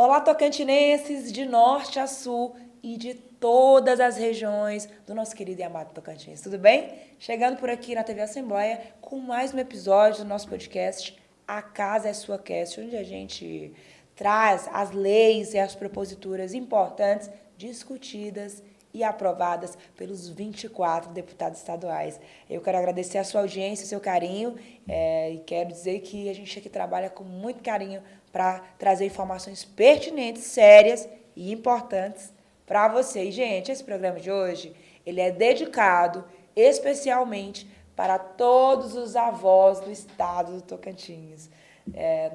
Olá, tocantinenses de norte a sul e de todas as regiões do nosso querido e amado Tocantins. Tudo bem? Chegando por aqui na TV Assembleia com mais um episódio do nosso podcast A Casa é Sua Cast, onde a gente traz as leis e as proposituras importantes discutidas e aprovadas pelos 24 deputados estaduais. Eu quero agradecer a sua audiência, o seu carinho, e quero dizer que a gente aqui trabalha com muito carinho para trazer informações pertinentes, sérias e importantes para vocês. Gente, esse programa de hoje, ele é dedicado especialmente para todos os avós do estado do Tocantins,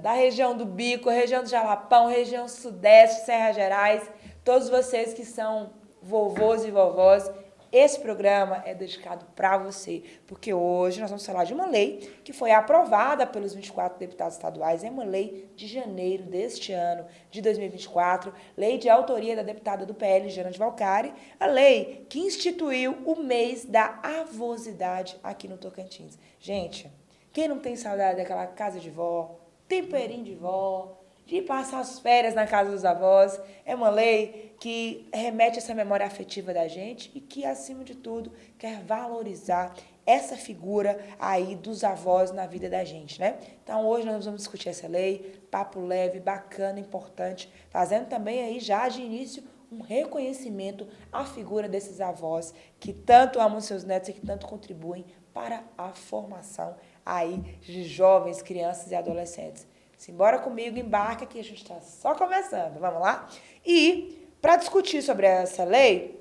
da região do Bico, região do Jalapão, região sudeste, Serra Gerais, todos vocês que são vovôs e vovós. Esse programa é dedicado para você, porque hoje nós vamos falar de uma lei que foi aprovada pelos 24 deputados estaduais, é uma lei de janeiro deste ano, de 2024, lei de autoria da deputada do PL, Jana de Valcari, a lei que instituiu o mês da avosidade aqui no Tocantins. Gente, quem não tem saudade daquela casa de vó, temperinho de vó, de passar as férias na casa dos avós, é uma lei que remete essa memória afetiva da gente e que, acima de tudo, quer valorizar essa figura aí dos avós na vida da gente, né? Então, hoje nós vamos discutir essa lei, papo leve, bacana, importante, fazendo também aí já de início um reconhecimento à figura desses avós que tanto amam seus netos e que tanto contribuem para a formação aí de jovens, crianças e adolescentes. Simbora comigo, embarca que a gente está só começando, vamos lá? E, para discutir sobre essa lei,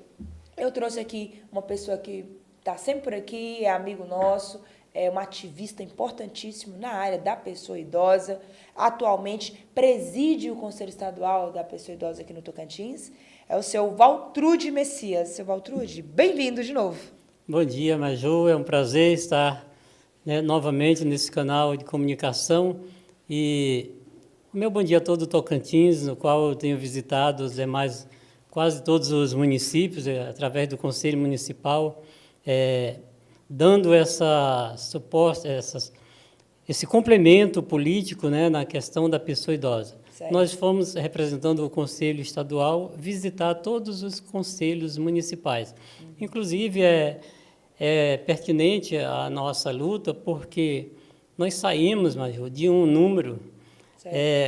eu trouxe aqui uma pessoa que está sempre por aqui, é amigo nosso, é um ativista importantíssimo na área da pessoa idosa, atualmente preside o Conselho Estadual da Pessoa Idosa aqui no Tocantins, é o seu Valtrude Messias. Seu Valtrude, bem-vindo de novo. Bom dia, Maju, é um prazer estar novamente nesse canal de comunicação. E o meu bom dia a todo o Tocantins, no qual eu tenho visitado os demais, quase todos os municípios, através do Conselho Municipal, dando esse complemento político, na questão da pessoa idosa. Certo. Nós fomos, representando o Conselho Estadual, visitar todos os conselhos municipais. Inclusive, é pertinente a nossa luta, porque nós saímos, Maju, de um número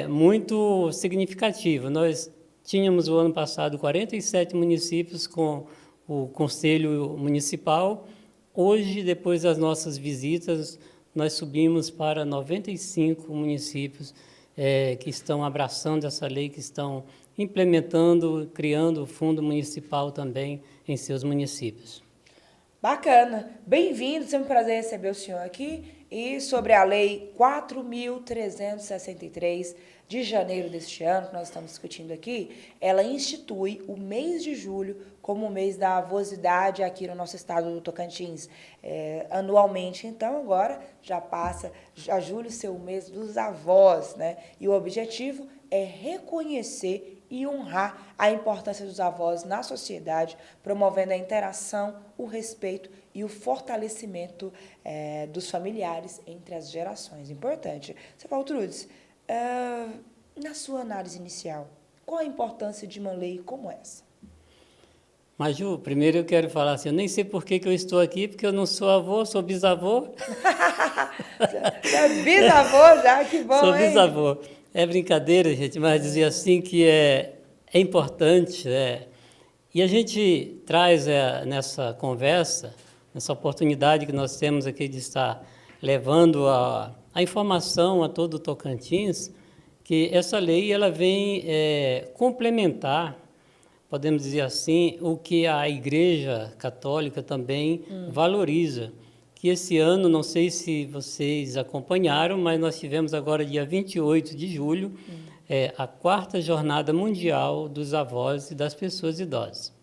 muito significativo. Nós tínhamos, o ano passado, 47 municípios com o Conselho Municipal. Hoje, depois das nossas visitas, nós subimos para 95 municípios que estão abraçando essa lei, que estão implementando, criando o Fundo Municipal também em seus municípios. Bacana. Bem-vindo, sempre um prazer receber o senhor aqui. E sobre a Lei 4.363 de janeiro deste ano, que nós estamos discutindo aqui, ela institui o mês de julho como o mês da avosidade aqui no nosso estado do Tocantins. Anualmente, então, agora já julho ser o mês dos avós, né? E o objetivo é reconhecer e honrar a importância dos avós na sociedade, promovendo a interação, o respeito e o fortalecimento dos familiares entre as gerações. Importante. Seu Valtrudes, na sua análise inicial, qual a importância de uma lei como essa? Maju, primeiro eu quero falar assim, eu nem sei por que eu estou aqui, porque eu não sou avô, sou bisavô. Você é bisavô já? Que bom, sou hein? Bisavô. É brincadeira, gente, mas dizer assim que é importante, E a gente traz nessa conversa, nessa oportunidade que nós temos aqui de estar levando a informação a todo o Tocantins, que essa lei ela vem complementar, podemos dizer assim, o que a Igreja Católica também valoriza. Que esse ano, não sei se vocês acompanharam, mas nós tivemos agora, dia 28 de julho, a 4ª Jornada Mundial dos Avós e das Pessoas Idosas.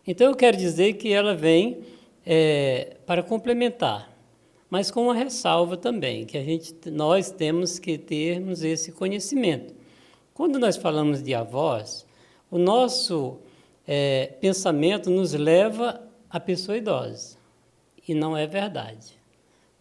Então, eu quero dizer que ela vem para complementar, mas com uma ressalva também, que nós temos que termos esse conhecimento. Quando nós falamos de avós, o nosso pensamento nos leva à pessoa idosa. E não é verdade.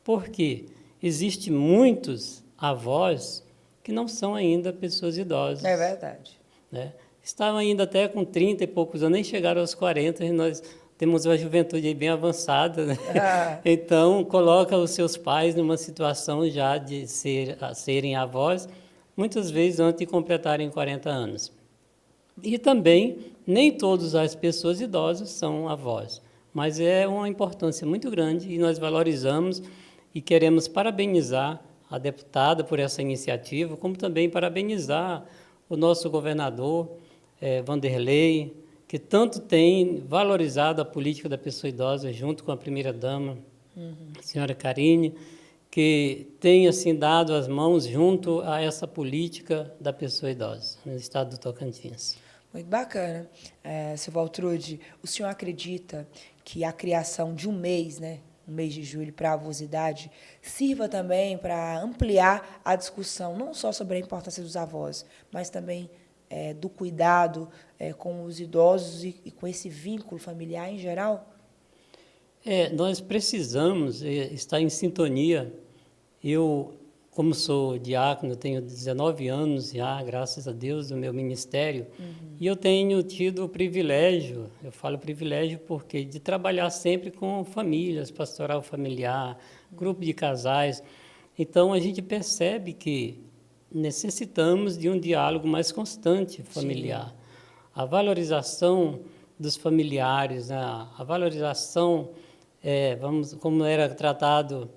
Porque existem muitos avós que não são ainda pessoas idosas. É verdade. Né? Estavam ainda até com 30 e poucos anos, nem chegaram aos 40, e nós temos uma juventude bem avançada. Né? Então, coloca os seus pais numa situação já de serem avós, muitas vezes antes de completarem 40 anos. E também, nem todas as pessoas idosas são avós, mas é uma importância muito grande e nós valorizamos e queremos parabenizar a deputada por essa iniciativa, como também parabenizar o nosso governador, Vanderlei, que tanto tem valorizado a política da pessoa idosa, junto com a primeira-dama, a senhora Karine, que tem assim, dado as mãos junto a essa política da pessoa idosa no estado do Tocantins. Muito bacana. Seu Waltrude, o senhor acredita que a criação de um mês, né, um mês de julho para a avosidade, sirva também para ampliar a discussão, não só sobre a importância dos avós, mas também do cuidado com os idosos e com esse vínculo familiar em geral? Nós precisamos estar em sintonia. Eu, como sou diácono, tenho 19 anos já, graças a Deus, do meu ministério, e eu tenho tido o privilégio, eu falo privilégio porque de trabalhar sempre com famílias, pastoral familiar, grupo de casais. Então, a gente percebe que necessitamos de um diálogo mais constante familiar. Sim. A valorização dos familiares, né? A valorização, como era tratado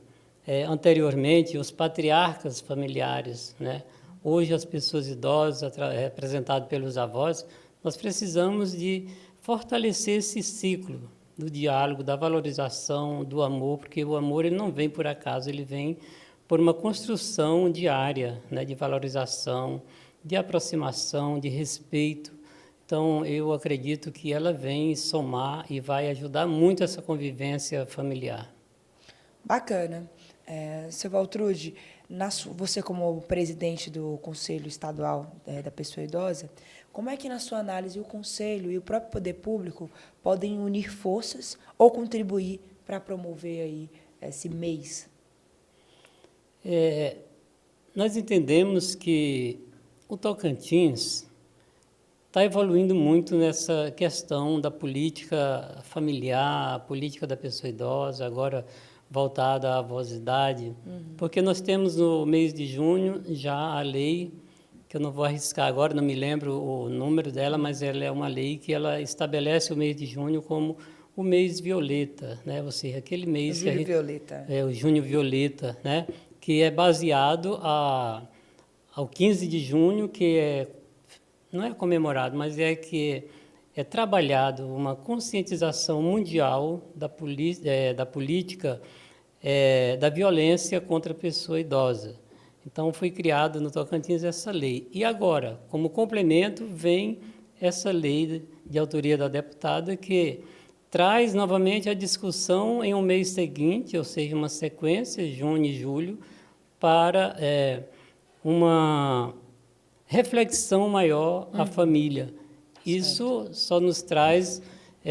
anteriormente, os patriarcas familiares, né? Hoje, as pessoas idosas, representadas pelos avós, nós precisamos de fortalecer esse ciclo do diálogo, da valorização, do amor, porque o amor ele não vem por acaso, ele vem por uma construção diária, né, de valorização, de aproximação, de respeito. Então, eu acredito que ela vem somar e vai ajudar muito essa convivência familiar. Bacana. Seu Waltrude, você como presidente do Conselho Estadual da Pessoa Idosa, como é que, na sua análise, o Conselho e o próprio poder público podem unir forças ou contribuir para promover aí esse mês? Nós entendemos que o Tocantins está evoluindo muito nessa questão da política familiar, a política da pessoa idosa, agora voltada à avosidade, porque nós temos no mês de junho já a lei, que eu não vou arriscar agora, não me lembro o número dela, mas ela é uma lei que ela estabelece o mês de junho como o mês violeta, né? Ou seja, aquele mês o Junho Violeta. O Junho Violeta, né? Que é baseado ao 15 de junho, que não é comemorado, mas que é trabalhado uma conscientização mundial da política da violência contra a pessoa idosa. Então, foi criada no Tocantins essa lei. E agora, como complemento, vem essa lei de autoria da deputada que traz novamente a discussão em um mês seguinte, ou seja, uma sequência, junho e julho, para uma reflexão maior à família. Isso só nos traz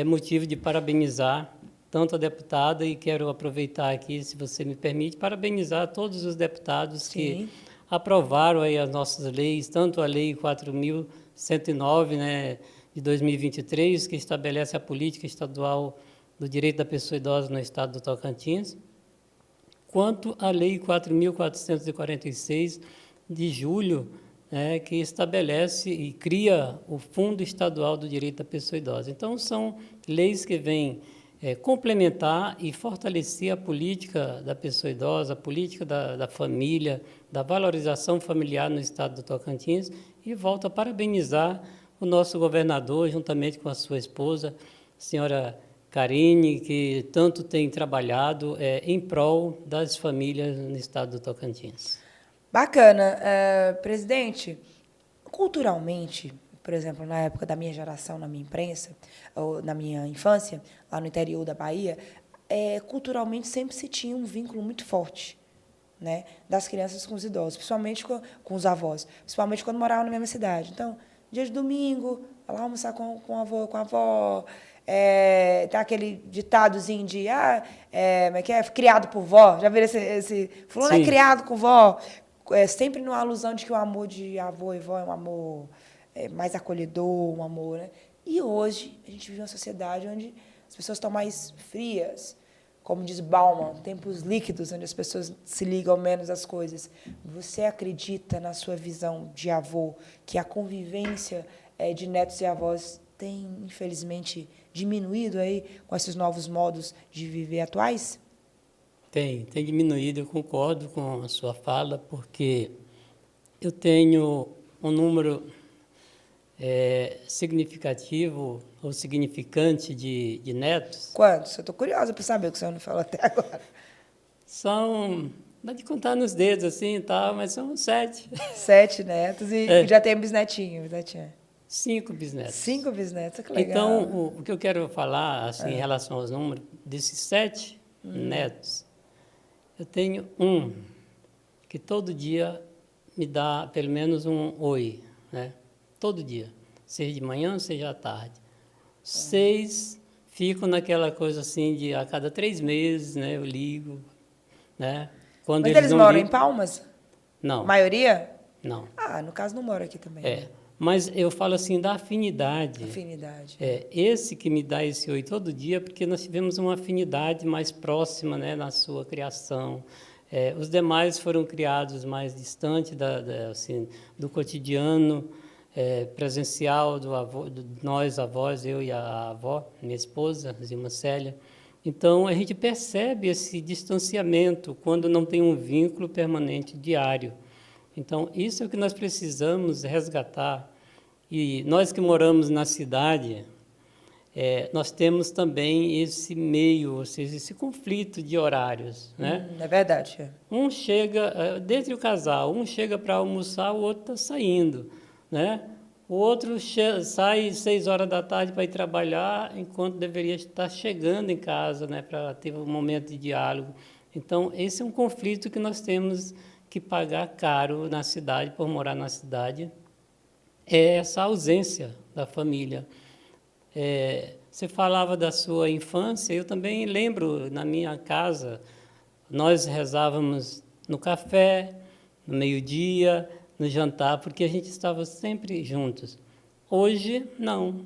motivo de parabenizar tanto a deputada, e quero aproveitar aqui, se você me permite, parabenizar todos os deputados que aprovaram aí as nossas leis, tanto a Lei 4.109, né, de 2023, que estabelece a política estadual do direito da pessoa idosa no estado do Tocantins, quanto a Lei 4.446, de julho, que estabelece e cria o Fundo Estadual do Direito da Pessoa Idosa. Então, são leis que vêm complementar e fortalecer a política da pessoa idosa, a política da família, da valorização familiar no estado do Tocantins, e volto a parabenizar o nosso governador, juntamente com a sua esposa, a senhora Karine, que tanto tem trabalhado em prol das famílias no estado do Tocantins. Bacana. Presidente, culturalmente, por exemplo, na época da minha geração, na minha imprensa, ou na minha infância, lá no interior da Bahia, culturalmente sempre se tinha um vínculo muito forte, né, das crianças com os idosos, principalmente com os avós, principalmente quando moravam na mesma cidade. Então, dia de domingo, vai lá almoçar com o avô, com a avó. Tem aquele ditadozinho de como é que é? Criado por vó. Já viram esse fulano é criado com vó. sempre numa alusão de que o amor de avô e vó é um amor mais acolhedor, um amor, né? E hoje a gente vive uma sociedade onde as pessoas estão mais frias, como diz Bauman, tempos líquidos, onde as pessoas se ligam menos às coisas. Você acredita, na sua visão de avô, que a convivência de netos e avós tem, infelizmente, diminuído aí com esses novos modos de viver atuais? Tem diminuído, eu concordo com a sua fala, porque eu tenho um número significativo ou significante de netos. Quantos? Eu estou curiosa para saber o que o senhor não falou até agora. Dá de contar nos dedos assim e tal, mas são 7. 7 netos e já tem bisnetinho, bisnetinha. 5 bisnetos. 5 bisnetos, que legal. Então, o que eu quero falar assim, em relação aos números, desses 7 netos, eu tenho um que todo dia me dá pelo menos um oi, né? Todo dia, seja de manhã, seja à tarde. 6 ficam naquela coisa assim de a cada 3 meses, né? Eu ligo, né? Quando Mas eles não moram ligam, em Palmas? não, A maioria? não. Ah, no caso não mora aqui também. Né? Mas eu falo assim da afinidade. Afinidade. Esse que me dá esse oi todo dia, porque nós tivemos uma afinidade mais próxima, né, na sua criação. Os demais foram criados mais distante assim, do cotidiano presencial do avô, nós avós, eu e a avó, minha esposa, Zilma Célia. Então, a gente percebe esse distanciamento quando não tem um vínculo permanente diário. Então, isso é o que nós precisamos resgatar. E nós que moramos na cidade, nós temos também esse meio, ou seja, esse conflito de horários, né? É verdade. Um chega, dentre o casal, um chega para almoçar, o outro está saindo, né? O outro sai 6 horas da tarde para ir trabalhar, enquanto deveria estar chegando em casa, né, para ter um momento de diálogo. Então, esse é um conflito que nós temos que pagar caro na cidade, por morar na cidade, é essa ausência da família. Você falava da sua infância, eu também lembro, na minha casa, nós rezávamos no café, no meio-dia, no jantar, porque a gente estava sempre juntos. Hoje, não.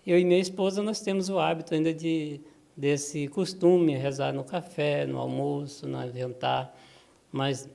Eu e minha esposa, nós temos o hábito ainda desse costume, rezar no café, no almoço, no jantar, mas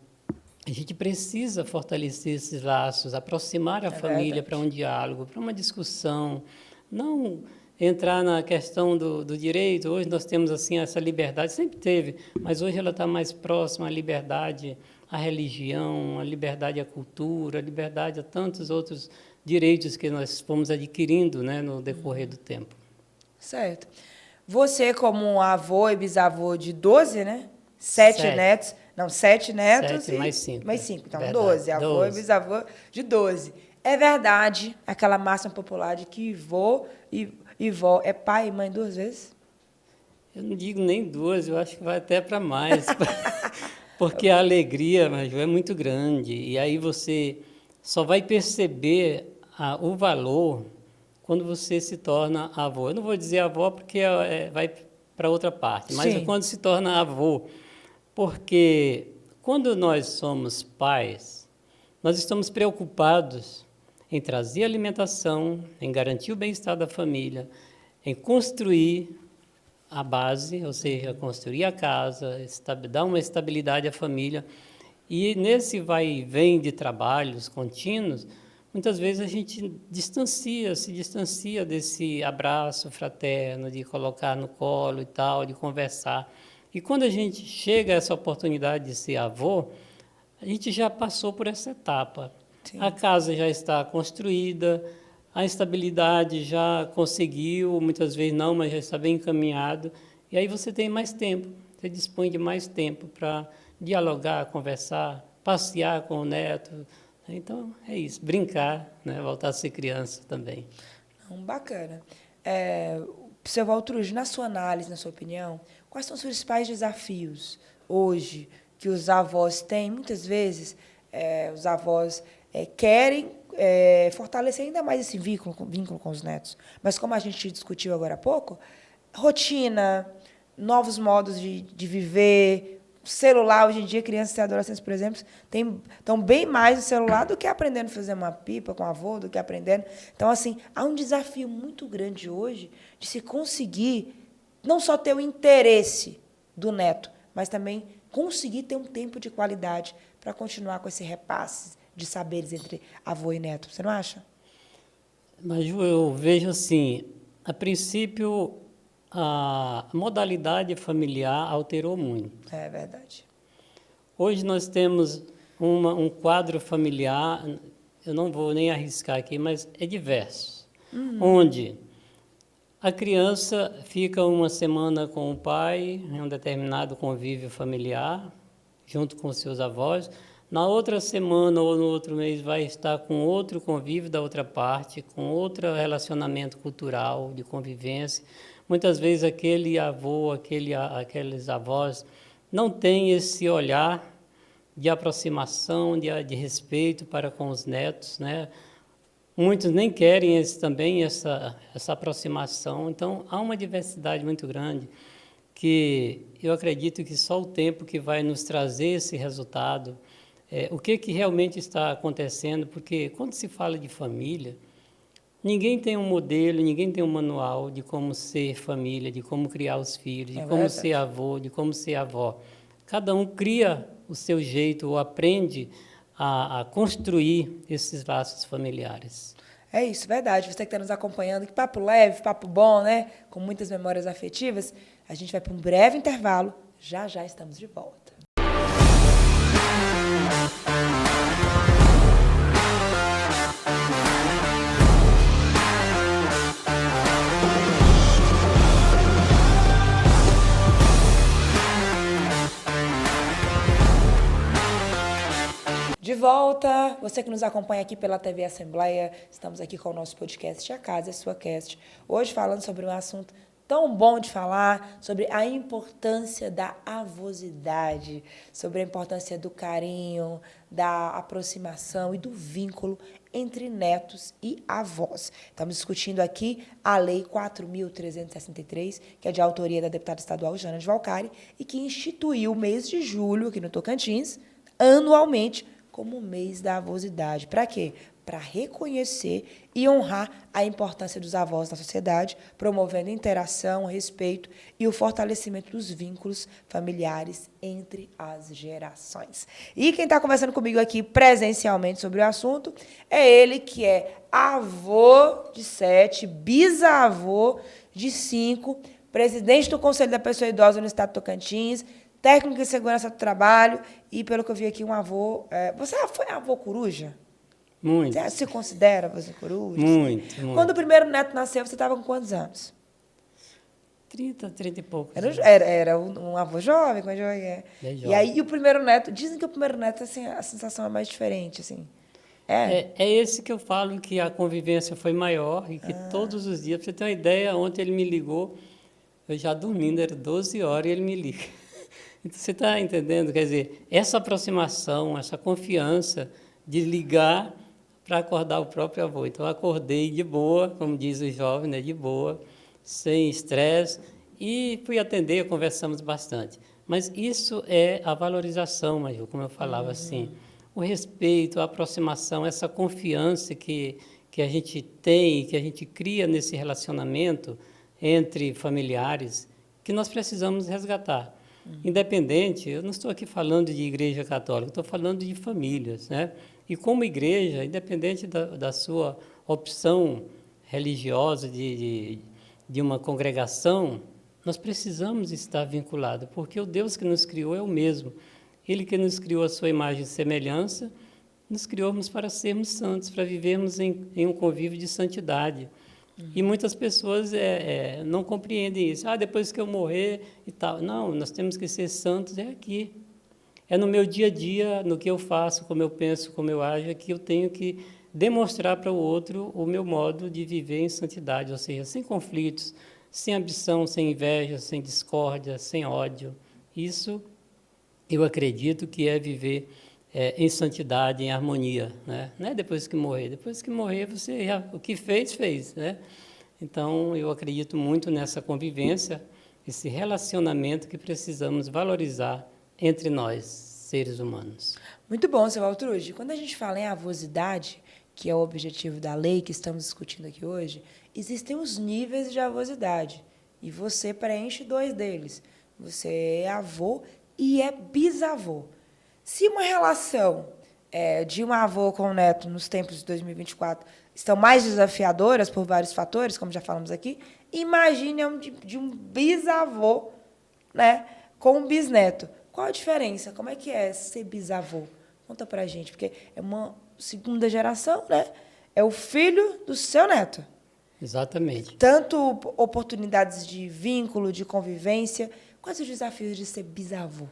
a gente precisa fortalecer esses laços, aproximar a família para um diálogo, para uma discussão, não entrar na questão do direito. Hoje nós temos assim essa liberdade, sempre teve, mas hoje ela está mais próxima à liberdade, à religião, à liberdade à cultura, à liberdade a tantos outros direitos que nós fomos adquirindo, né, no decorrer do tempo. Certo. Você, como um avô e bisavô de 12, né? 7 netos. Não, 7 netos 7 mais 5. Mais 5, então verdade, 12. Avô 12. e bisavô de 12. É verdade aquela máxima popular de que vô e vó é pai e mãe 2 vezes? Eu não digo nem 2, eu acho que vai até para mais. Porque a alegria, Maju, é muito grande. E aí você só vai perceber o valor quando você se torna avô. Eu não vou dizer avó porque vai para outra parte, mas é quando se torna avô. Porque quando nós somos pais, nós estamos preocupados em trazer alimentação, em garantir o bem-estar da família, em construir a base, ou seja, construir a casa, dar uma estabilidade à família. E nesse vai e vem de trabalhos contínuos, muitas vezes a gente se distancia desse abraço fraterno, de colocar no colo e tal, de conversar. E quando a gente chega a essa oportunidade de ser avô, a gente já passou por essa etapa. Sim. A casa já está construída, a estabilidade já conseguiu, muitas vezes não, mas já está bem encaminhado. E aí você tem mais tempo, você dispõe de mais tempo para dialogar, conversar, passear com o neto. Então, é isso, brincar, né? Voltar a ser criança também. Bacana. Seu Waltrud, na sua análise, na sua opinião, quais são os principais desafios hoje que os avós têm? Muitas vezes, os avós querem fortalecer ainda mais esse vínculo com os netos. Mas, como a gente discutiu agora há pouco, rotina, novos modos de viver, celular, hoje em dia, crianças e adolescentes, por exemplo, estão bem mais no celular do que aprendendo a fazer uma pipa com o avô, do que aprendendo. Então, assim, há um desafio muito grande hoje de se conseguir não só ter o interesse do neto, mas também conseguir ter um tempo de qualidade para continuar com esse repasse de saberes entre avô e neto. Você não acha? Mas eu vejo assim, a princípio, a modalidade familiar alterou muito. É verdade. Hoje nós temos um quadro familiar, eu não vou nem arriscar aqui, mas é diverso, onde a criança fica uma semana com o pai, em um determinado convívio familiar, junto com seus avós. Na outra semana ou no outro mês vai estar com outro convívio da outra parte, com outro relacionamento cultural, de convivência. Muitas vezes aquele avô, aqueles avós não têm esse olhar de aproximação, de respeito para com os netos, né? Muitos nem querem essa aproximação. Então, há uma diversidade muito grande que eu acredito que só o tempo que vai nos trazer esse resultado. O que realmente está acontecendo, porque quando se fala de família, ninguém tem um modelo, ninguém tem um manual de como ser família, de como criar os filhos, de como ser avô, de como ser avó. Cada um cria o seu jeito ou aprende a construir esses laços familiares. É isso, verdade. Você que está nos acompanhando, que papo leve, papo bom, né? Com muitas memórias afetivas. A gente vai para um breve intervalo. Já já estamos de volta. De volta, você que nos acompanha aqui pela TV Assembleia, estamos aqui com o nosso podcast A Casa é Sua Cast, hoje falando sobre um assunto tão bom de falar, sobre a importância da avosidade, sobre a importância do carinho, da aproximação e do vínculo entre netos e avós. Estamos discutindo aqui a Lei 4.363, que é de autoria da deputada estadual Jana de Valcari, e que instituiu o mês de julho, aqui no Tocantins, anualmente, como o mês da avosidade. Para quê? Para reconhecer e honrar a importância dos avós na sociedade, promovendo interação, respeito e o fortalecimento dos vínculos familiares entre as gerações. E quem está conversando comigo aqui presencialmente sobre o assunto é ele, que é avô de 7, bisavô de 5, presidente do Conselho da Pessoa Idosa no Estado do Tocantins, técnico de segurança do trabalho e, pelo que eu vi aqui, um avô... Você foi avô coruja? Muito. Você se considera avô coruja? Muito. Quando o primeiro neto nasceu, você estava com quantos anos? 30 e poucos. Era um avô jovem? Bem jovem. E aí, o primeiro neto... Dizem que o primeiro neto, assim, a sensação é mais diferente, assim. É esse que eu falo que a convivência foi maior e que todos os dias... Para você ter uma ideia, ontem ele me ligou, eu já dormindo, era 12 horas e ele me liga. Então, você está entendendo? Quer dizer, essa aproximação, essa confiança de ligar para acordar o próprio avô. Então, eu acordei de boa, como diz o jovem, né, de boa, sem estresse, e fui atender, conversamos bastante. Mas isso é a valorização, Maju, como eu falava assim, o respeito, a aproximação, essa confiança que a gente tem, que a gente cria nesse relacionamento entre familiares, que nós precisamos resgatar. Independente, eu não estou aqui falando de igreja católica, estou falando de famílias, né? E como igreja, independente da sua opção religiosa de uma congregação, nós precisamos estar vinculados, porque o Deus que nos criou é o mesmo. Ele que nos criou a sua imagem e semelhança, nos criamos para sermos santos, para vivermos em um convívio de santidade. E muitas pessoas não compreendem isso. Depois que eu morrer e tal. Não, nós temos que ser santos aqui. É no meu dia a dia, no que eu faço, como eu penso, como eu ajo, que eu tenho que demonstrar para o outro o meu modo de viver em santidade, ou seja, sem conflitos, sem ambição, sem inveja, sem discórdia, sem ódio. Isso eu acredito que é viver em santidade, em harmonia, né? Não é depois que morrer. Depois que morrer, você o que fez, né? Então, eu acredito muito nessa convivência, esse relacionamento que precisamos valorizar entre nós, seres humanos. Muito bom, seu Altrude. Quando a gente fala em avosidade, que é o objetivo da lei que estamos discutindo aqui hoje, existem os níveis de avosidade. E você preenche 2 deles. Você é avô e é bisavô. Se uma relação de um avô com um neto nos tempos de 2024 estão mais desafiadoras por vários fatores, como já falamos aqui, imagine de um bisavô, né, com um bisneto. Qual a diferença? Como é que é ser bisavô? Conta pra gente, porque é uma segunda geração, né? É o filho do seu neto. Exatamente. Tanto oportunidades de vínculo, de convivência. Quais os desafios de ser bisavô?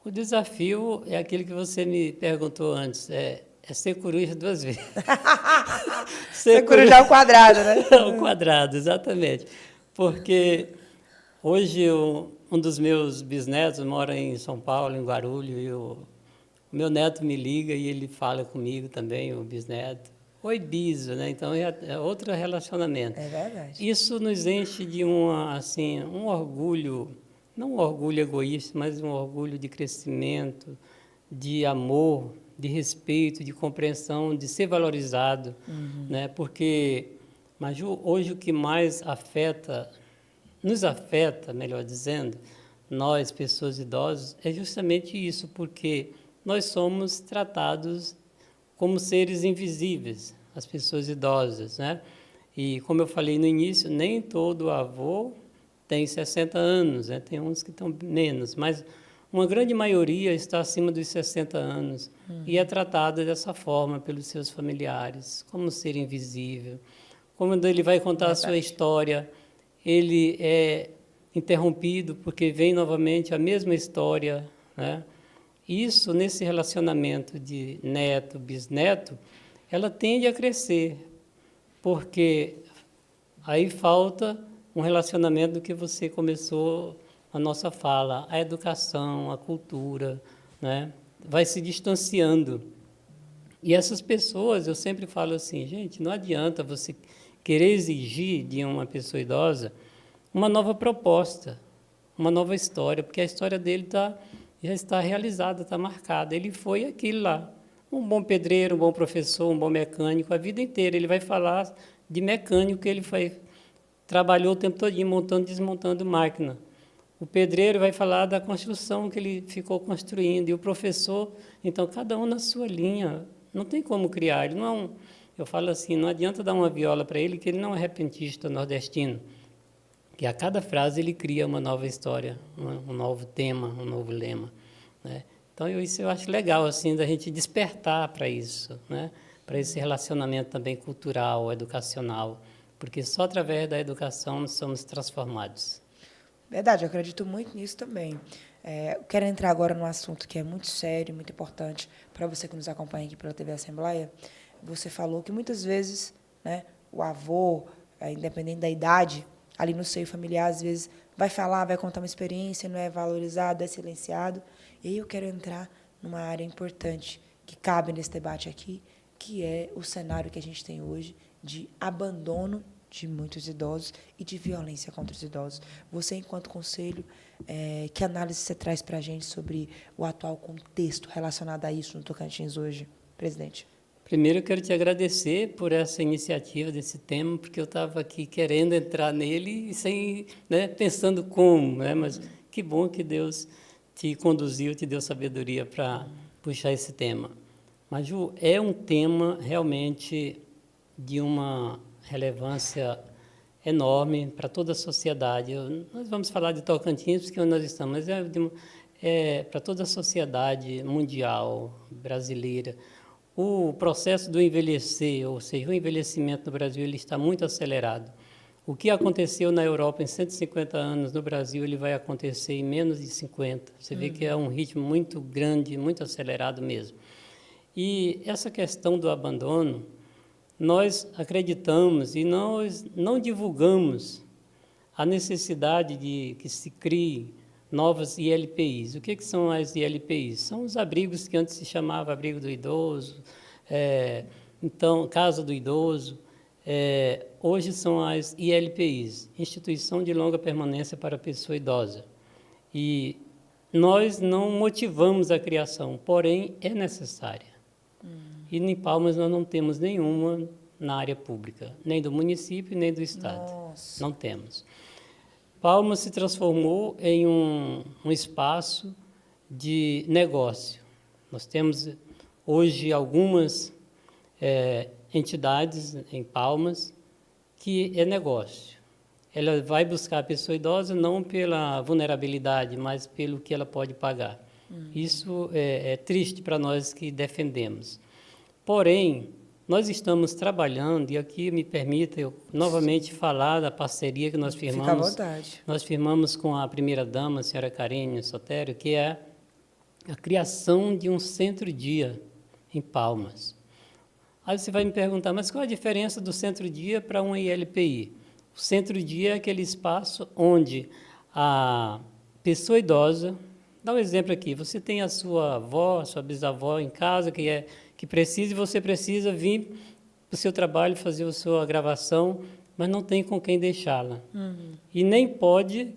O desafio é aquele que você me perguntou antes, é ser coruja 2 vezes. Ser coruja ao quadrado, né? Ao quadrado, exatamente. Porque hoje um dos meus bisnetos mora em São Paulo, em Guarulhos, e o meu neto me liga e ele fala comigo também, o bisneto. Oi, biso, né? Então é outro relacionamento. É verdade. Isso nos enche de um orgulho, não um orgulho egoísta, mas um orgulho de crescimento, de amor, de respeito, de compreensão, de ser valorizado, né? Porque, Maju, hoje o que mais nos afeta, melhor dizendo, nós, pessoas idosas, é justamente isso, porque nós somos tratados como seres invisíveis, as pessoas idosas, né? E, como eu falei no início, nem todo avô tem 60 anos, né? Tem uns que estão menos, mas uma grande maioria está acima dos 60 anos e é tratada dessa forma pelos seus familiares, como ser invisível. Quando ele vai contar a sua história, ele é interrompido porque vem novamente a mesma história, né? Isso, nesse relacionamento de neto, bisneto, ela tende a crescer, porque aí falta um relacionamento do que você começou a nossa fala, a educação, a cultura, né? Vai se distanciando. E essas pessoas, eu sempre falo assim, gente, não adianta você querer exigir de uma pessoa idosa uma nova proposta, uma nova história, porque a história dele já está realizada, está marcada. Ele foi aquilo lá, um bom pedreiro, um bom professor, um bom mecânico, a vida inteira. Ele vai falar de mecânico que ele trabalhou o tempo todo montando e desmontando máquina. O pedreiro vai falar da construção que ele ficou construindo. E o professor, então, cada um na sua linha. Não tem como criar. Ele não eu falo assim, não adianta dar uma viola para ele, que ele não é repentista nordestino. Que a cada frase ele cria uma nova história, um novo tema, um novo lema, né? Então, isso eu acho legal, assim, da gente despertar para isso, né? Para esse relacionamento também cultural, educacional, porque só através da educação nós somos transformados. Verdade, eu acredito muito nisso também. Eu quero entrar agora num assunto que é muito sério, muito importante para você que nos acompanha aqui pela TV Assembleia. Você falou que muitas vezes, né, o avô, independente da idade, ali no seio familiar, às vezes vai falar, vai contar uma experiência, não é valorizado, é silenciado. E aí eu quero entrar numa área importante que cabe nesse debate aqui, que é o cenário que a gente tem hoje de abandono de muitos idosos e de violência contra os idosos. Você, enquanto conselho, que análise você traz para a gente sobre o atual contexto relacionado a isso no Tocantins hoje, presidente? Primeiro, eu quero te agradecer por essa iniciativa desse tema, porque eu estava aqui querendo entrar nele e sem, né, pensando como, né, mas que bom que Deus te conduziu, te deu sabedoria para puxar esse tema. Mas, Ju, é um tema realmente de uma relevância enorme para toda a sociedade. Nós vamos falar de Tocantins, porque é onde nós estamos, mas é para toda a sociedade mundial, brasileira. O processo do envelhecer, ou seja, o envelhecimento no Brasil, ele está muito acelerado. O que aconteceu na Europa em 150 anos, no Brasil, ele vai acontecer em menos de 50. Você vê que é um ritmo muito grande, muito acelerado mesmo. E essa questão do abandono, nós acreditamos e nós não divulgamos a necessidade de que se crie novas ILPIs. O que são as ILPIs? São os abrigos que antes se chamava abrigo do idoso, então, casa do idoso. Hoje são as ILPIs, Instituição de Longa Permanência para a Pessoa Idosa. E nós não motivamos a criação, porém é necessária. E em Palmas nós não temos nenhuma na área pública, nem do município, nem do Estado. Nossa. Não temos. Palmas se transformou em um espaço de negócio. Nós temos hoje algumas entidades em Palmas que é negócio. Ela vai buscar a pessoa idosa não pela vulnerabilidade, mas pelo que ela pode pagar. Isso é triste para nós que defendemos. Porém, nós estamos trabalhando, e aqui me permita eu novamente falar da parceria que nós firmamos. Fica à vontade. Nós firmamos com a primeira-dama, a senhora Karine Sotério, que é a criação de um centro-dia em Palmas. Aí você vai me perguntar, mas qual a diferença do centro-dia para um ILPI? O centro-dia é aquele espaço onde a pessoa idosa, dá um exemplo aqui, você tem a sua avó, a sua bisavó em casa que precisa, e você precisa vir para o seu trabalho fazer a sua gravação, mas não tem com quem deixá-la. E nem pode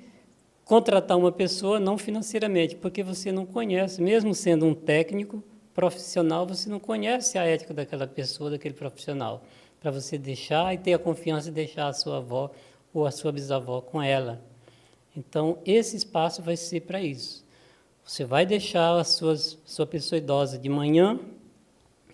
contratar uma pessoa não financeiramente, porque você não conhece, mesmo sendo um técnico profissional, você não conhece a ética daquela pessoa, daquele profissional, para você deixar e ter a confiança de deixar a sua avó ou a sua bisavó com ela. Então, esse espaço vai ser para isso. Você vai deixar a sua pessoa idosa de manhã,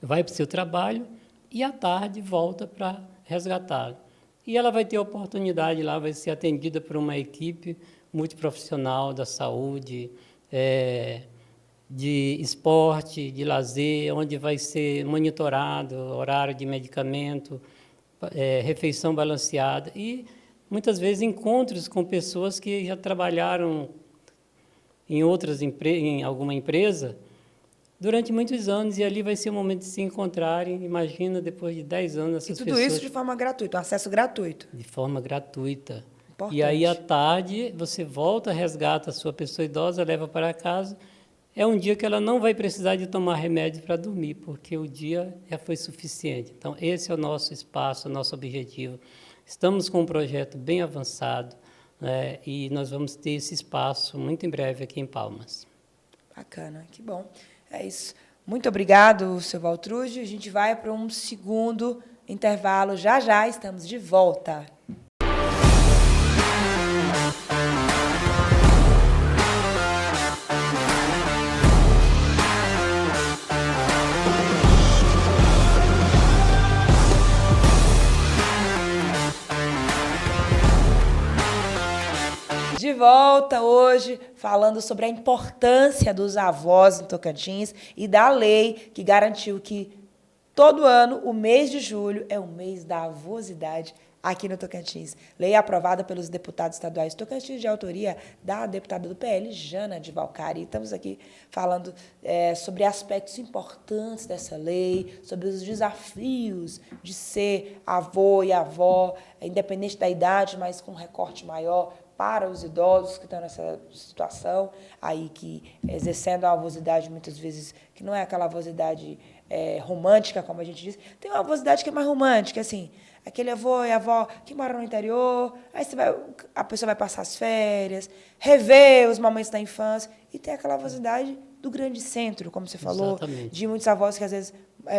vai para o seu trabalho e à tarde volta para resgatá-la. E ela vai ter a oportunidade lá, vai ser atendida por uma equipe multiprofissional da saúde, de esporte, de lazer, onde vai ser monitorado horário de medicamento, refeição balanceada e, muitas vezes, encontros com pessoas que já trabalharam em alguma empresa durante muitos anos, e ali vai ser o momento de se encontrarem. Imagina, depois de 10 anos, essas pessoas... E tudo isso de forma gratuita, um acesso gratuito. De forma gratuita. Importante. E aí, à tarde, você volta, resgata a sua pessoa idosa, leva para casa. É um dia que ela não vai precisar de tomar remédio para dormir, porque o dia já foi suficiente. Então, esse é o nosso espaço, o nosso objetivo. Estamos com um projeto bem avançado, né, e nós vamos ter esse espaço muito em breve aqui em Palmas. Bacana, que bom. É isso. Muito obrigado, seu Valtrúdio. A gente vai para um segundo intervalo. Já, já estamos de volta. De volta hoje, falando sobre a importância dos avós no Tocantins e da lei que garantiu que todo ano, o mês de julho, é o mês da avosidade aqui no Tocantins. Lei aprovada pelos deputados estaduais do Tocantins, de autoria da deputada do PL, Jana de Valcari. Estamos aqui falando sobre aspectos importantes dessa lei, sobre os desafios de ser avô e avó, independente da idade, mas com recorte maior, para os idosos que estão nessa situação, aí que exercendo a avosidade muitas vezes, que não é aquela avosidade romântica, como a gente diz, tem uma avosidade que é mais romântica, assim, aquele avô e avó que moram no interior, aí a pessoa vai passar as férias, rever os momentos da infância, e tem aquela avosidade do grande centro, como você falou. Exatamente. De muitos avós que às vezes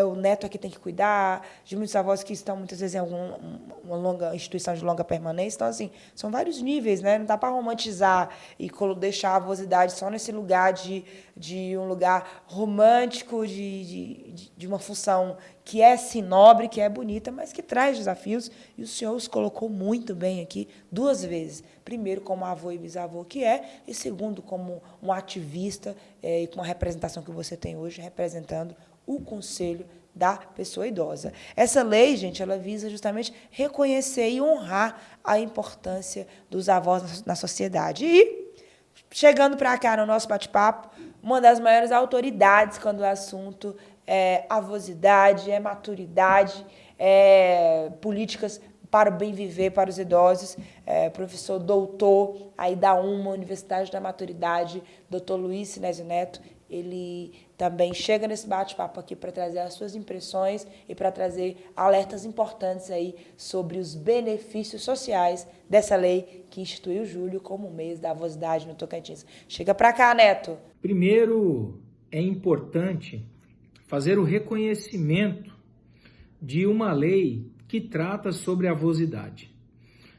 o neto aqui tem que cuidar, de muitos avós que estão muitas vezes em uma instituição de longa permanência. Então, assim, são vários níveis, né? Não dá para romantizar e deixar a avosidade só nesse lugar de um lugar romântico, de uma função que é sim nobre, que é bonita, mas que traz desafios. E o senhor os colocou muito bem aqui 2 vezes. Primeiro, como avô e bisavô que é, e segundo, como um ativista e com a representação que você tem hoje, representando o Conselho da Pessoa Idosa. Essa lei, gente, ela visa justamente reconhecer e honrar a importância dos avós na sociedade. E, chegando para cá no nosso bate-papo, uma das maiores autoridades quando o assunto é avosidade, é maturidade, políticas para o bem viver para os idosos, professor doutor aí da UMA, Universidade da Maturidade, doutor Luiz Sinésio Neto, ele também chega nesse bate-papo aqui para trazer as suas impressões e para trazer alertas importantes aí sobre os benefícios sociais dessa lei que instituiu julho como mês da avosidade no Tocantins. Chega para cá, Neto. Primeiro, é importante fazer o reconhecimento de uma lei que trata sobre a avosidade.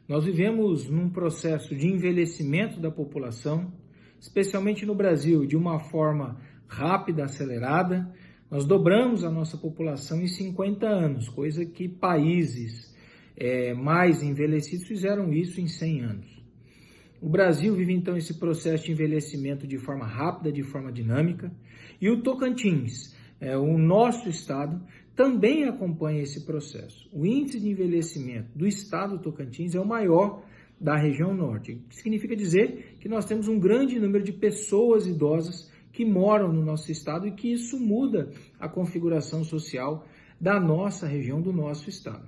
Nós vivemos num processo de envelhecimento da população, especialmente no Brasil, de uma forma rápida, acelerada. Nós dobramos a nossa população em 50 anos, coisa que países mais envelhecidos fizeram isso em 100 anos. O Brasil vive então esse processo de envelhecimento de forma rápida, de forma dinâmica, e o Tocantins, o nosso estado, também acompanha esse processo. O índice de envelhecimento do estado do Tocantins é o maior da região norte, o que significa dizer que nós temos um grande número de pessoas idosas que moram no nosso estado e que isso muda a configuração social da nossa região, do nosso estado.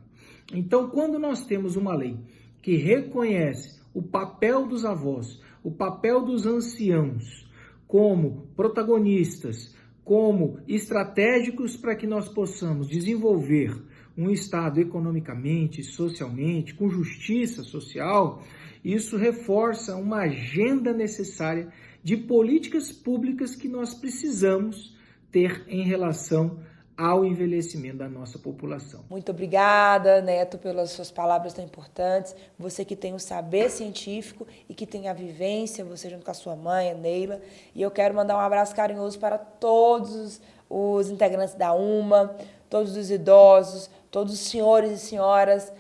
Então, quando nós temos uma lei que reconhece o papel dos avós, o papel dos anciãos como protagonistas, como estratégicos para que nós possamos desenvolver um Estado economicamente, socialmente, com justiça social, isso reforça uma agenda necessária de políticas públicas que nós precisamos ter em relação ao envelhecimento da nossa população. Muito obrigada, Neto, pelas suas palavras tão importantes. Você que tem o saber científico e que tem a vivência, você junto com a sua mãe, a Neila. E eu quero mandar um abraço carinhoso para todos os integrantes da UMA, todos os idosos, todos os senhores e senhoras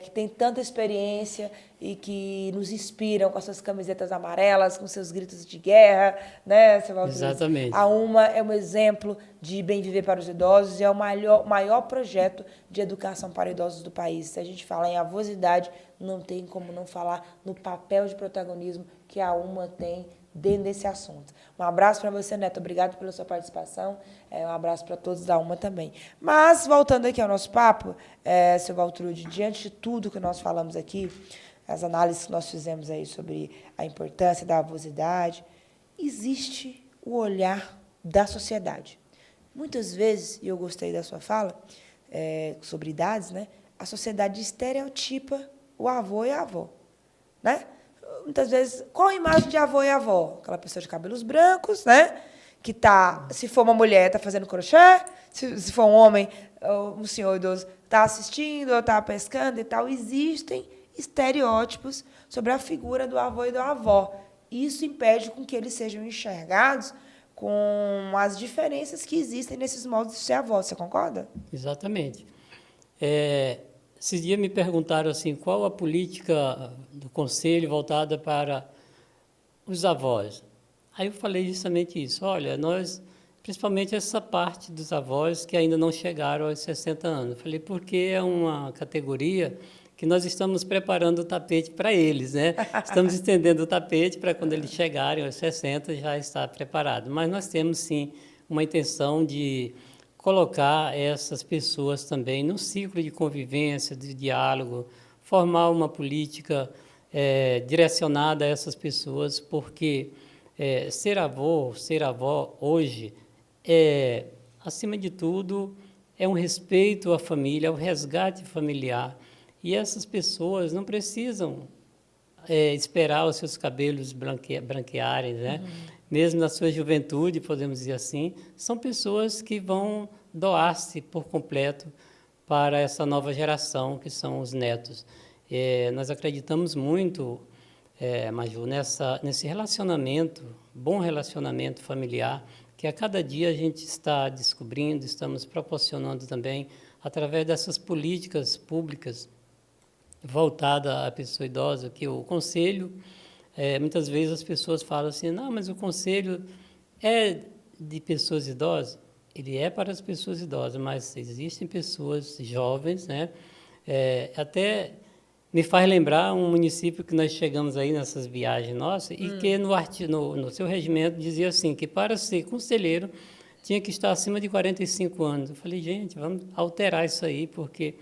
que têm tanta experiência e que nos inspiram com as suas camisetas amarelas, com seus gritos de guerra, né, seu Valdir? Exatamente. A UMA é um exemplo de bem viver para os idosos e é o maior projeto de educação para idosos do país. Se a gente falar em avosidade, não tem como não falar no papel de protagonismo que a UMA tem dentro desse assunto. Um abraço para você, Neto. Obrigado pela sua participação. Um abraço para todos da UMA também. Mas, voltando aqui ao nosso papo, seu Valtrude, diante de tudo que nós falamos aqui, as análises que nós fizemos aí sobre a importância da avosidade, existe o olhar da sociedade. Muitas vezes, e eu gostei da sua fala, sobre idades, né? A sociedade estereotipa o avô e a avó, né? Muitas vezes, qual a imagem de avô e avó? Aquela pessoa de cabelos brancos, né? Que tá, se for uma mulher, está fazendo crochê, se for um homem, um senhor idoso, está assistindo ou está pescando e tal. Existem estereótipos sobre a figura do avô e da avó. Isso impede com que eles sejam enxergados com as diferenças que existem nesses modos de ser avó. Você concorda? Exatamente. Esses dias me perguntaram assim, qual a política do Conselho voltada para os avós. Aí eu falei justamente isso. Olha, nós, principalmente essa parte dos avós que ainda não chegaram aos 60 anos. Eu falei, porque é uma categoria que nós estamos preparando o tapete para eles, né? Estamos estendendo o tapete para quando eles chegarem aos 60 já estar preparado. Mas nós temos, sim, uma intenção de colocar essas pessoas também no ciclo de convivência, de diálogo, formar uma política direcionada a essas pessoas, porque ser avô, ser avó hoje, acima de tudo, é um respeito à família, é um resgate familiar, e essas pessoas não precisam esperar os seus cabelos branquearem, né? Mesmo na sua juventude, podemos dizer assim, são pessoas que vão doar-se por completo para essa nova geração, que são os netos. Nós acreditamos muito, Maju, nesse relacionamento, bom relacionamento familiar, que a cada dia a gente está descobrindo, estamos proporcionando também, através dessas políticas públicas voltadas à pessoa idosa, que o Conselho... muitas vezes as pessoas falam assim, não, mas o conselho é de pessoas idosas. Ele é para as pessoas idosas, mas existem pessoas jovens, né? Até me faz lembrar um município que nós chegamos aí nessas viagens nossas e que no seu regimento dizia assim, que para ser conselheiro tinha que estar acima de 45 anos. Eu falei, gente, vamos alterar isso aí, porque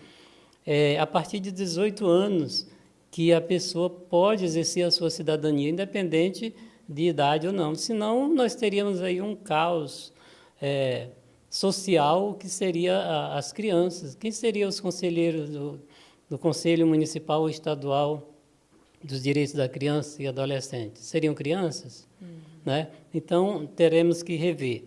a partir de 18 anos... que a pessoa pode exercer a sua cidadania, independente de idade ou não. Senão, nós teríamos aí um caos social que seria as crianças. Quem seriam os conselheiros do Conselho Municipal ou Estadual dos Direitos da Criança e Adolescente? Seriam crianças? Né? Então, teremos que rever.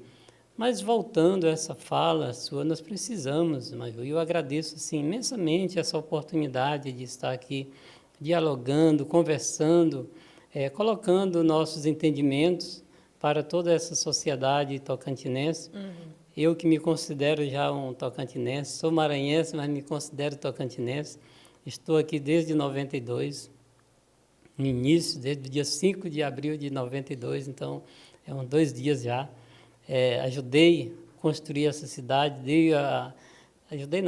Mas, voltando a essa fala sua, nós precisamos, Maju, e eu agradeço assim, imensamente essa oportunidade de estar aqui dialogando, conversando, colocando nossos entendimentos para toda essa sociedade tocantinense. Eu que me considero já um tocantinense, sou maranhense, mas me considero tocantinense. Estou aqui desde 92, no início, desde o dia 5 de abril de 92, então, uns 2 dias já. Ajudei a construir essa cidade,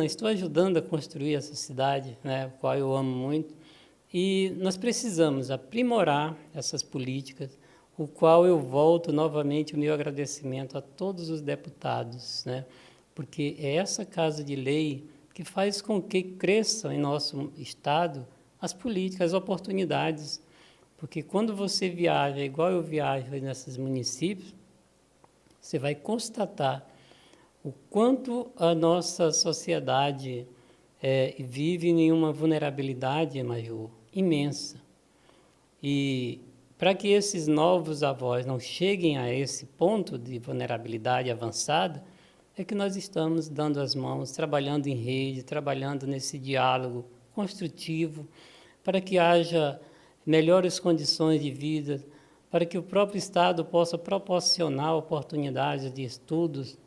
estou ajudando a construir essa cidade, né, a qual eu amo muito. E nós precisamos aprimorar essas políticas, o qual eu volto novamente o meu agradecimento a todos os deputados, né, porque é essa Casa de Lei que faz com que cresçam em nosso Estado as políticas, as oportunidades, porque quando você viaja, igual eu viajo nesses municípios, você vai constatar o quanto a nossa sociedade vive em uma vulnerabilidade, Maju, imensa. E para que esses novos avós não cheguem a esse ponto de vulnerabilidade avançada, é que nós estamos dando as mãos, trabalhando em rede, trabalhando nesse diálogo construtivo, para que haja melhores condições de vida, para que o próprio Estado possa proporcionar oportunidades de estudos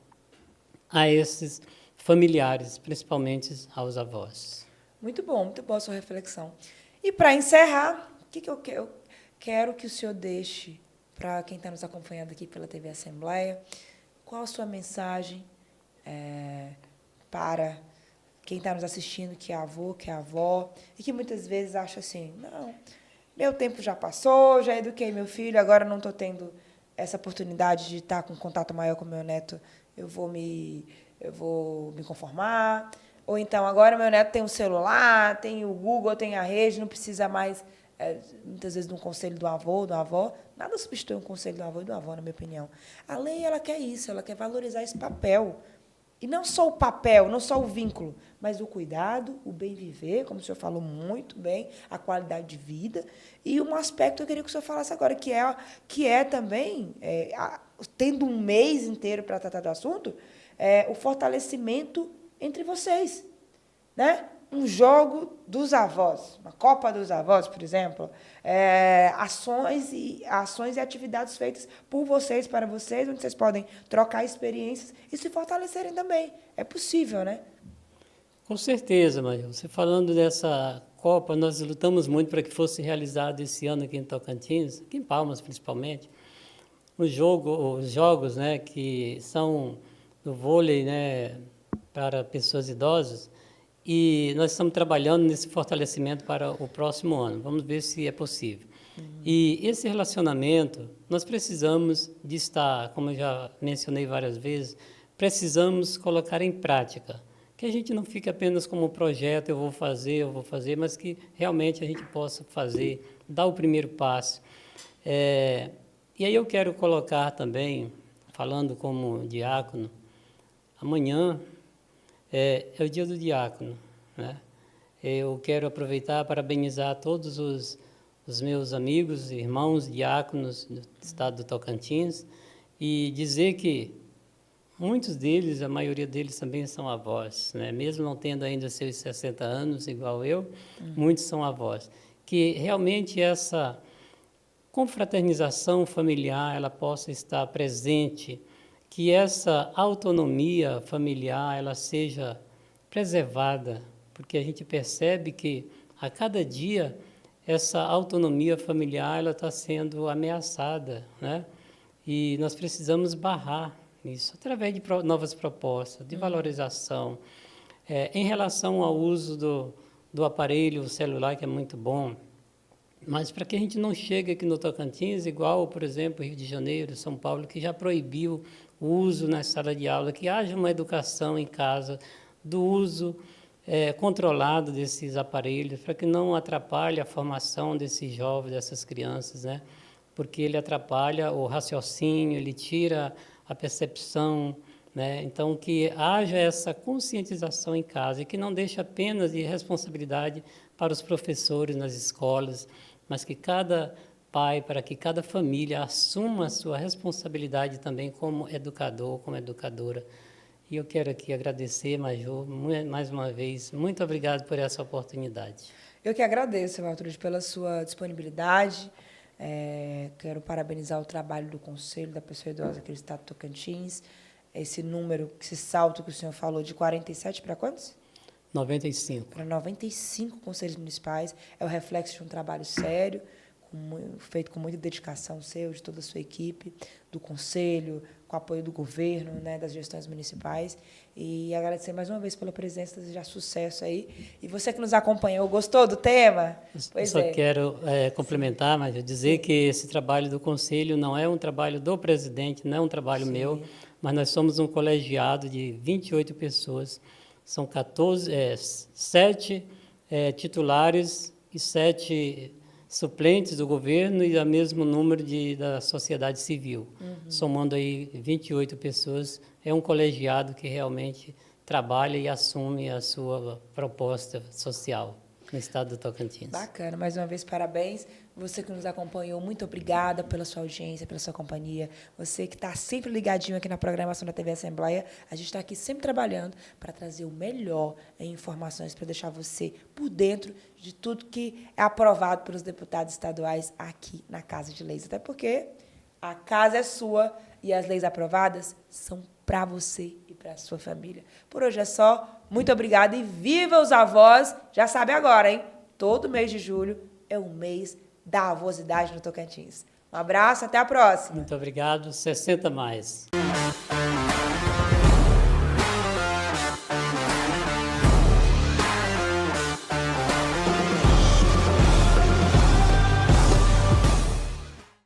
a esses familiares, principalmente aos avós. Muito boa a sua reflexão. E, para encerrar, o que eu quero que o senhor deixe para quem está nos acompanhando aqui pela TV Assembleia? Qual a sua mensagem para quem está nos assistindo, que é avô, que é avó, e que muitas vezes acha assim, não, meu tempo já passou, já eduquei meu filho, agora não estou tendo essa oportunidade de estar com contato maior com meu neto, eu vou me conformar. Ou então, agora meu neto tem um celular, tem o Google, tem a rede, não precisa mais, muitas vezes, de um conselho do avô, da avó. Nada substitui um conselho do avô e do avó, na minha opinião. A lei, ela quer isso, ela quer valorizar esse papel. E não só o papel, não só o vínculo, mas o cuidado, o bem viver, como o senhor falou muito bem, a qualidade de vida. E um aspecto que eu queria que o senhor falasse agora, que é também, tendo um mês inteiro para tratar do assunto, o fortalecimento entre vocês, né? Um jogo dos avós, uma Copa dos Avós, por exemplo, ações e atividades feitas por vocês, para vocês, onde vocês podem trocar experiências e se fortalecerem também. É possível, né? Com certeza, Maria. Você falando dessa Copa, nós lutamos muito para que fosse realizado esse ano aqui em Tocantins, aqui em Palmas principalmente, os jogos, né, que são do vôlei, né, para pessoas idosas, e nós estamos trabalhando nesse fortalecimento para o próximo ano. Vamos ver se é possível. E esse relacionamento, nós precisamos de estar, como eu já mencionei várias vezes, precisamos colocar em prática. Que a gente não fique apenas como projeto, eu vou fazer, mas que realmente a gente possa fazer, dar o primeiro passo. E aí eu quero colocar também, falando como diácono, amanhã é o dia do diácono, né? Eu quero aproveitar para parabenizar todos os meus amigos, irmãos diáconos do estado do Tocantins e dizer que muitos deles, a maioria deles também são avós, né? Mesmo não tendo ainda seus 60 anos, igual eu, muitos são avós. Que realmente essa confraternização familiar ela possa estar presente, que essa autonomia familiar ela seja preservada, porque a gente percebe que a cada dia essa autonomia familiar ela está sendo ameaçada, né? E nós precisamos barrar isso através de novas propostas de valorização. Em relação ao uso do aparelho celular, que é muito bom, mas para que a gente não chegue aqui no Tocantins, igual, por exemplo, Rio de Janeiro, São Paulo, que já proibiu o uso na sala de aula, que haja uma educação em casa do uso controlado desses aparelhos, para que não atrapalhe a formação desses jovens, dessas crianças, né? porque ele atrapalha o raciocínio, ele tira a percepção, né? Então, que haja essa conscientização em casa e que não deixe apenas de responsabilidade para os professores nas escolas, mas que cada pai, para que cada família assuma a sua responsabilidade também como educador, como educadora. E eu quero aqui agradecer, Maju, mais uma vez, muito obrigado por essa oportunidade. Eu que agradeço, Valtrude, pela sua disponibilidade. Quero parabenizar o trabalho do Conselho da Pessoa Idosa aqui do Estado do Tocantins. Esse número, esse salto que o senhor falou, de 47 para quantos? 95. Para 95 conselhos municipais. É o reflexo de um trabalho sério, feito com muita dedicação seu, de toda a sua equipe, do Conselho, com o apoio do governo, né, das gestões municipais. E agradecer mais uma vez pela presença, desejar sucesso aí. E você que nos acompanhou, gostou do tema? Pois eu só quero complementar, mas dizer que esse trabalho do Conselho não é um trabalho do presidente, não é um trabalho meu, mas nós somos um colegiado de 28 pessoas, são 7 titulares e 7 suplentes do governo e o mesmo número da sociedade civil. Somando aí 28 pessoas, é um colegiado que realmente trabalha e assume a sua proposta social no estado do Tocantins. Bacana, mais uma vez parabéns. Você que nos acompanhou, muito obrigada pela sua audiência, pela sua companhia. Você que está sempre ligadinho aqui na programação da TV Assembleia. A gente está aqui sempre trabalhando para trazer o melhor em informações, para deixar você por dentro de tudo que é aprovado pelos deputados estaduais aqui na Casa de Leis. Até porque a casa é sua e as leis aprovadas são para você e para a sua família. Por hoje é só. Muito obrigada e viva os avós! Já sabe agora, hein? Todo mês de julho é o mês da avosidade no Tocantins. Um abraço, até a próxima. Muito obrigado. 60 mais.